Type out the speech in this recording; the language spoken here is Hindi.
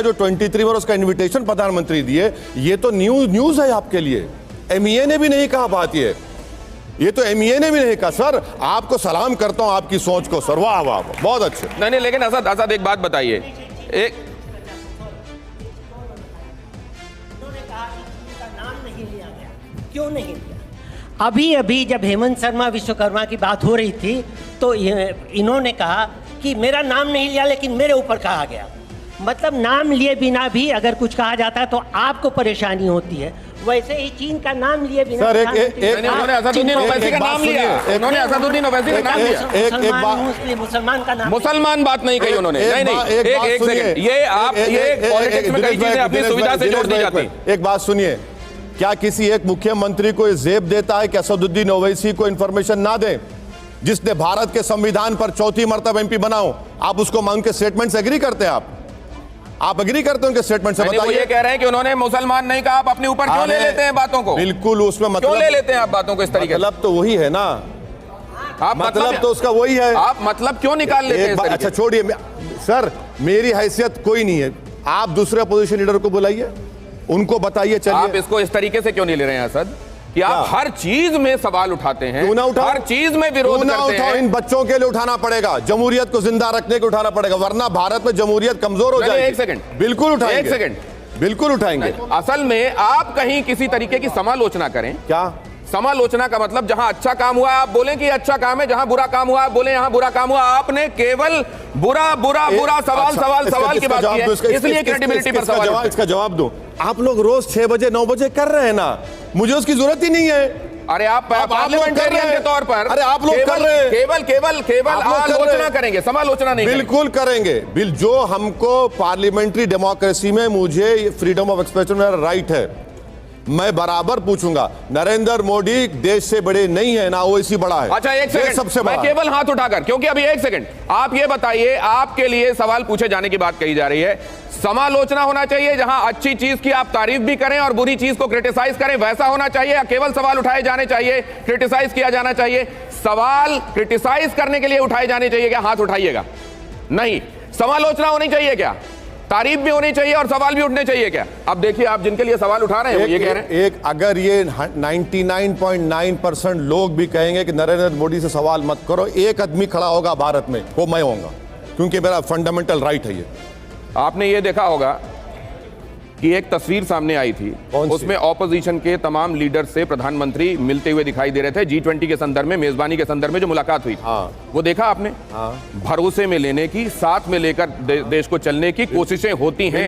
जो 23 में उसका इनविटेशन प्रधानमंत्री दिए, ये तो न्यूज है आपके लिए। एमईए ने भी नहीं कहा बात, ये तो एमईए ने भी नहीं कहा। सर आपको सलाम करता हूं आपकी सोच को सर, वाह वाह बहुत अच्छे। नहीं लेकिन असद एक बात बताइए, एक क्यों नहीं लिया? अभी जब हेमंत शर्मा विश्वकर्मा की बात हो रही थी तो इन्होंने कहा कि मेरा नाम नहीं लिया, लेकिन मेरे ऊपर कहा गया। मतलब नाम लिए बिना भी अगर कुछ कहा जाता है तो आपको परेशानी होती है, वैसे ही चीन का नाम लिए बिना सर उन्होंने असदुद्दीन ओवैसी का नाम लिया, उन्होंने असदुद्दीन ओवैसी का नाम लिया, मुसलमान का नाम, मुसलमान बात नहीं कही उन्होंने। नहीं एक सेकंड, ये पॉलिटिक्स में कई चीजें अपनी सुविधा से जोड़ दी जाती। एक बात सुनिए, क्या किसी एक मुख्यमंत्री को जेब देता है कि असदुद्दीन ओवैसी को इंफॉर्मेशन ना दे, जिसने भारत के संविधान पर चौथी मर्तबा एमपी बनाओ? आप उसको मांग के स्टेटमेंट से एग्री करते हैं? आप एग्री करते हैं उनके स्टेटमेंट से? बताइए। ये कह रहे हैं कि उन्होंने मुसलमान नहीं कहा, आप अपने ऊपर क्यों ले लेते हैं बातों को? बिल्कुल, उसमें मतलब क्यों ले लेते हैं आप बातों को इस तरीके से? मतलब तो वही है ना, आप मतलब तो उसका वही है। आप मतलब क्यों निकाल लेते हैं? अच्छा छोड़िए सर, मेरी हैसियत कोई नहीं है, आप दूसरे अपोजिशन लीडर को बुलाइए, उनको बताइए। चलिए, आप इसको इस तरीके से क्यों नहीं ले रहे हैं असद कि आप हर चीज में सवाल उठाते हैं, हर चीज में विरोध करते हैं? इन बच्चों के लिए उठाना पड़ेगा, जमहूरियत को जिंदा रखने को उठाना पड़ेगा, वरना भारत में जमहूरियत कमजोर हो जाएगी। एक सेकंड, बिल्कुल उठाएंगे, एक सेकंड, बिल्कुल उठाएंगे। असल में आप कहीं किसी तरीके की समालोचना करें। क्या समालोचना का मतलब, जहां अच्छा काम हुआ आप बोलें कि अच्छा काम है, जहां बुरा काम हुआ आप बोलें यहां बुरा काम हुआ। आपने केवल बुरा बुरा बुरा सवाल की बात की है, इसलिए क्रेडिबिलिटी पर सवाल। इसका जवाब दो। आप लोग रोज 6 बजे 9 बजे कर रहे हैं ना, मुझे उसकी जरूरत ही नहीं है। अरे आप पार्लियामेंटेरियन के तौर पर, अरे आप लोग कर रहे हैं, केवल आलोचना करेंगे, समालोचना नहीं। बिल्कुल करेंगे। जो हमको पार्लियामेंट्री डेमोक्रेसी में, मुझे फ्रीडम ऑफ एक्सप्रेशन में राइट है, मैं बराबर पूछूंगा। नरेंद्र मोदी देश से बड़े नहीं है ना, ओवैसी बड़ा है। अच्छा एक सेकंड, सबसे बड़ा, मैं केवल हाथ उठाकर, क्योंकि अभी एक सेकंड आप ये बताइए, आपके लिए सवाल पूछे जाने की बात कही जा रही है। समालोचना होना चाहिए, जहां अच्छी चीज की आप तारीफ भी करें और बुरी चीज को क्रिटिसाइज करें, वैसा होना चाहिए, या केवल सवाल उठाए जाने चाहिए, क्रिटिसाइज किया जाना चाहिए? सवाल क्रिटिसाइज करने के लिए उठाए जाने चाहिए क्या? हाथ उठाइएगा। नहीं, समालोचना होनी चाहिए क्या? तारीफ भी होनी चाहिए और सवाल भी उठने चाहिए क्या? अब देखिए, आप जिनके लिए सवाल उठा रहे हैं वो ये कह रहे हैं। एक अगर ये 99.9% लोग भी कहेंगे कि नरेंद्र मोदी से सवाल मत करो, एक आदमी खड़ा होगा भारत में, वो मैं होऊंगा, क्योंकि मेरा फंडामेंटल राइट है ये। आपने ये देखा होगा कि एक तस्वीर सामने आई थी, उसमें ऑपोजिशन के तमाम लीडर से प्रधानमंत्री मिलते हुए दिखाई दे रहे थे, G20 के संदर्भ में, मेजबानी के संदर्भ में जो मुलाकात हुई। वो देखा आपने? भरोसे में लेने की, साथ में लेकर देश को चलने की कोशिशें होती हैं।